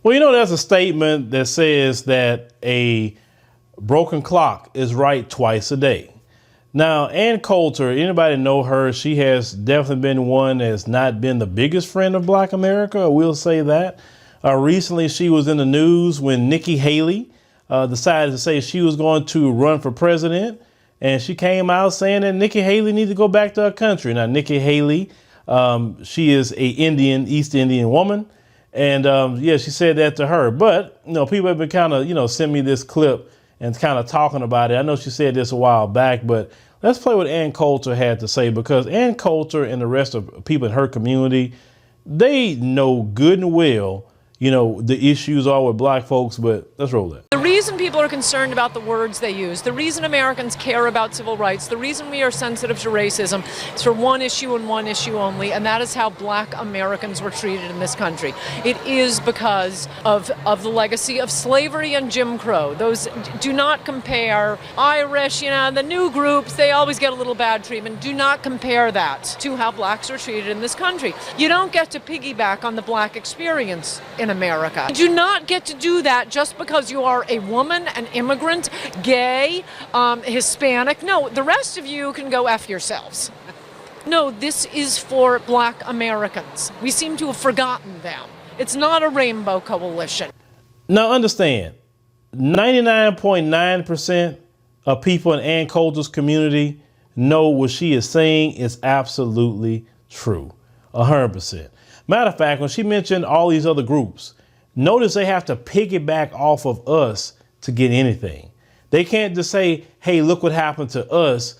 Well, you know, there's a statement that says that a broken clock is right twice a day. Now, Ann Coulter, anybody know her? She has definitely been one that has not been the biggest friend of Black America, I will say that. Recently, she was in the news when Nikki Haley decided to say she was going to run for president. And she came out saying that Nikki Haley needs to go back to her country. Now, Nikki Haley, she is a East Indian woman. And yeah, she said that to her. But, you know, people have been kind of, sent me this clip and kind of talking about it. I know she said this a while back, but let's play what Ann Coulter had to say, because Ann Coulter and the rest of people in her community, they know good and well, the issues are with Black folks, but let's roll that. The reason people are concerned about the words they use, the reason Americans care about civil rights, the reason we are sensitive to racism is for one issue and one issue only, and that is how Black Americans were treated in this country. It is because of the legacy of slavery and Jim Crow. Those do not compare. Irish, the new groups, they always get a little bad treatment. Do not compare that to how Blacks are treated in this country. You don't get to piggyback on the Black experience in America. You do not get to do that just because you are a woman, an immigrant, gay, Hispanic. No, the rest of you can go F yourselves. No, this is for Black Americans. We seem to have forgotten them. It's not a rainbow coalition. Now understand, 99.9% of people in Ann Coulter's community know what she is saying is absolutely true. 100%. Matter of fact, when she mentioned all these other groups, notice they have to piggyback off of us to get anything. They can't just say, hey, look what happened to us.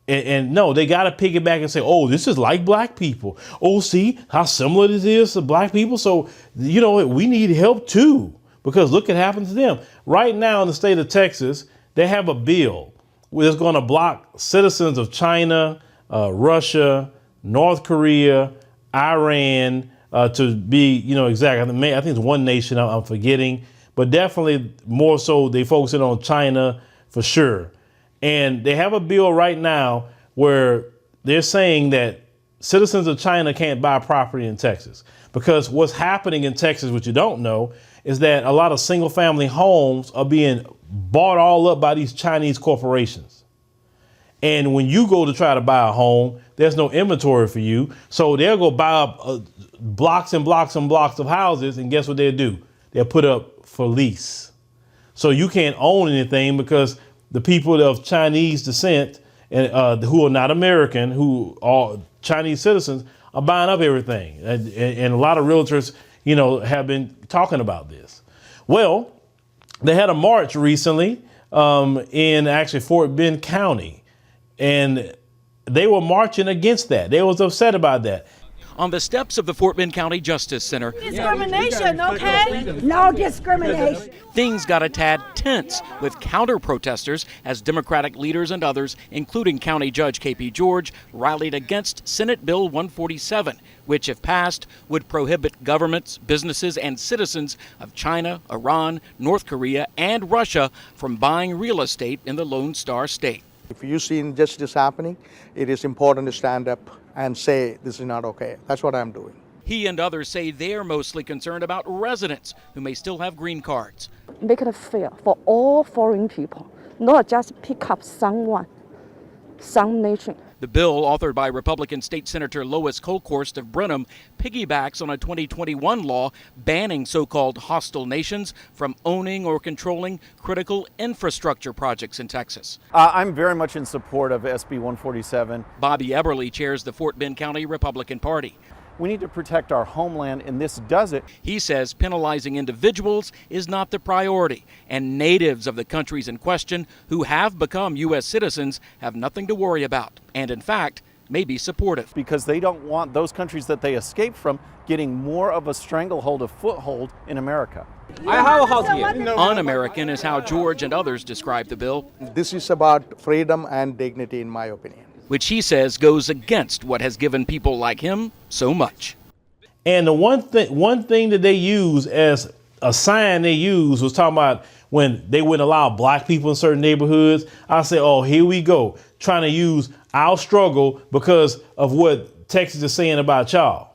And no, they got to piggyback and say, oh, this is like Black people. Oh, see how similar this is to Black people. So, we need help, too, because look what happened to them. Right now in the state of Texas, they have a bill that's going to block citizens of China, Russia, North Korea, Iran, to be, exact. I think it's one nation I'm forgetting, but definitely more so they focusing on China for sure. And they have a bill right now where they're saying that citizens of China can't buy property in Texas, because what's happening in Texas, what you don't know, is that a lot of single family homes are being bought all up by these Chinese corporations. And when you go to try to buy a home, there's no inventory for you. So they'll go buy up blocks and blocks and blocks of houses. And guess what they'll do? They'll put up for lease. So you can't own anything because the people of Chinese descent and who are not American, who are Chinese citizens, are buying up everything. And a lot of realtors, have been talking about this. Well, they had a march recently in actually Fort Bend County. And they were marching against that. They was upset about that. On the steps of the Fort Bend County Justice Center. Discrimination, okay? No discrimination. Things got a tad tense with counter-protesters as Democratic leaders and others, including County Judge K.P. George, rallied against Senate Bill 147, which, if passed, would prohibit governments, businesses, and citizens of China, Iran, North Korea, and Russia from buying real estate in the Lone Star State. If you see injustice happening, it is important to stand up and say this is not okay. That's what I'm doing. He and others say they're mostly concerned about residents who may still have green cards. Make it fair for all foreign people, not just pick up some nation. The bill, authored by Republican State Senator Lois Kolkhorst of Brenham, piggybacks on a 2021 law banning so-called hostile nations from owning or controlling critical infrastructure projects in Texas. I'm very much in support of SB 147. Bobby Eberly chairs the Fort Bend County Republican Party. We need to protect our homeland, and this does it. He says penalizing individuals is not the priority, and natives of the countries in question who have become U.S. citizens have nothing to worry about, and in fact, may be supportive. Because they don't want those countries that they escaped from getting more of a stranglehold, a foothold in America. Un-American is how George and others describe the bill. This is about freedom and dignity, in my opinion, which he says goes against what has given people like him so much. And the one thing that they use as a sign they use was talking about when they wouldn't allow Black people in certain neighborhoods. I say, oh, here we go, trying to use our struggle because of what Texas is saying about y'all.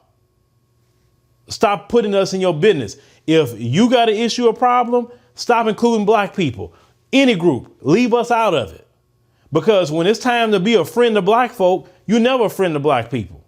Stop putting us in your business. If you got an issue or problem, stop including black people. Any group, leave us out of it. Because when it's time to be a friend to black folk, you're never a friend to black people.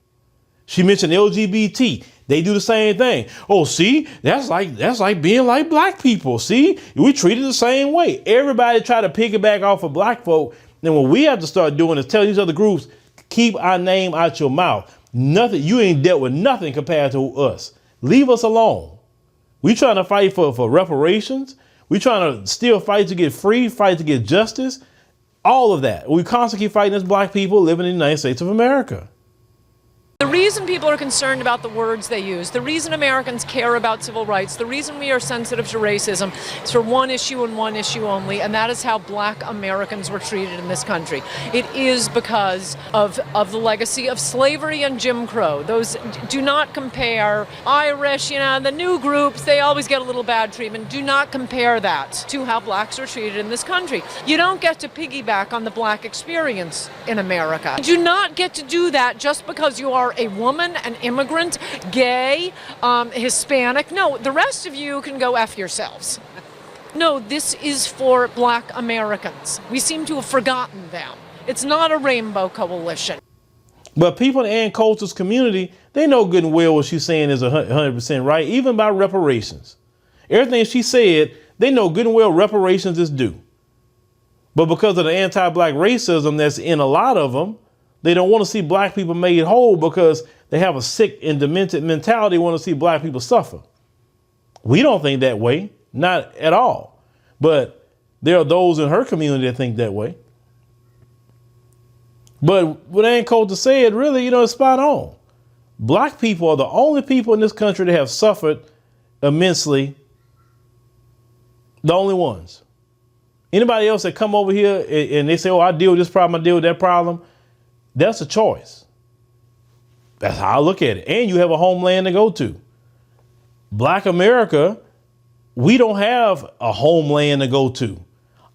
She mentioned LGBT. They do the same thing. Oh, see, that's like being like black people. See, we treated the same way. Everybody try to piggyback off of black folk. And what we have to start doing is tell these other groups, keep our name out your mouth. Nothing, you ain't dealt with nothing compared to us. Leave us alone. We trying to fight for reparations. We trying to still fight to get free, fight to get justice. All of that. We constantly keep fighting as black people living in the United States of America. The reason people are concerned about the words they use, the reason Americans care about civil rights, the reason we are sensitive to racism is for one issue and one issue only, and that is how black Americans were treated in this country. It is because of the legacy of slavery and Jim Crow. Those do not compare. Irish, the new groups, they always get a little bad treatment. Do not compare that to how blacks are treated in this country. You don't get to piggyback on the black experience in America. You do not get to do that just because you are a woman, an immigrant, gay, Hispanic. No, the rest of you can go F yourselves. No, this is for black Americans. We seem to have forgotten them. It's not a rainbow coalition. But people in Ann Coulter's community, they know good and well what she's saying is 100% right, even about reparations. Everything she said, they know good and well reparations is due. But because of the anti-black racism that's in a lot of them, they don't want to see black people made whole because they have a sick and demented mentality. They want to see black people suffer. We don't think that way, not at all. But there are those in her community that think that way. But what Ann Coulter said, really, it's spot on. Black people are the only people in this country that have suffered immensely. The only ones. Anybody else that come over here and they say, oh, I deal with this problem, I deal with that problem. That's a choice. That's how I look at it. And you have a homeland to go to. Black America, we don't have a homeland to go to.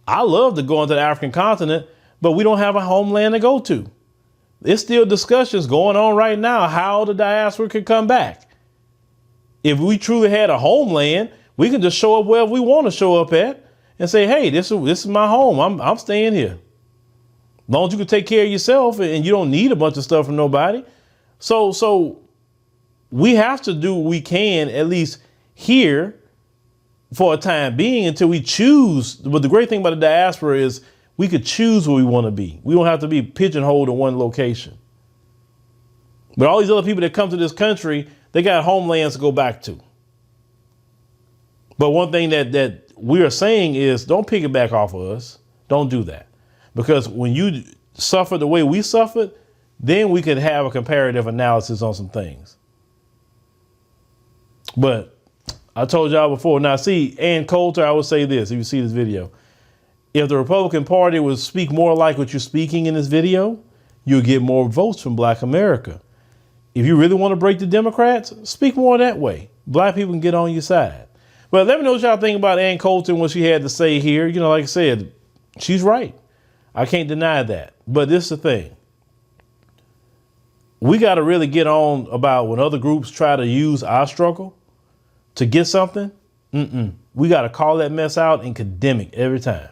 I love to go into the African continent, but we don't have a homeland to go to. There's still discussions going on right now how the diaspora could come back. If we truly had a homeland, we can just show up wherever we want to show up at and say, hey, this is my home. I'm staying here. As long as you can take care of yourself and you don't need a bunch of stuff from nobody. So we have to do what we can, at least here for a time being, until we choose. But the great thing about the diaspora is we could choose where we want to be. We don't have to be pigeonholed in one location. But all these other people that come to this country, they got homelands to go back to. But one thing that we are saying is don't piggyback off of us. Don't do that. Because when you suffer the way we suffered, then we could have a comparative analysis on some things. But I told y'all before, now see, Ann Coulter, I would say this, if you see this video, if the Republican Party would speak more like what you're speaking in this video, you'll get more votes from black America. If you really want to break the Democrats, speak more that way. Black people can get on your side. But let me know what y'all think about Ann Coulter and what she had to say here. Like I said, she's right. I can't deny that. But this is the thing. We got to really get on about when other groups try to use our struggle to get something. We got to call that mess out and condemn it every time.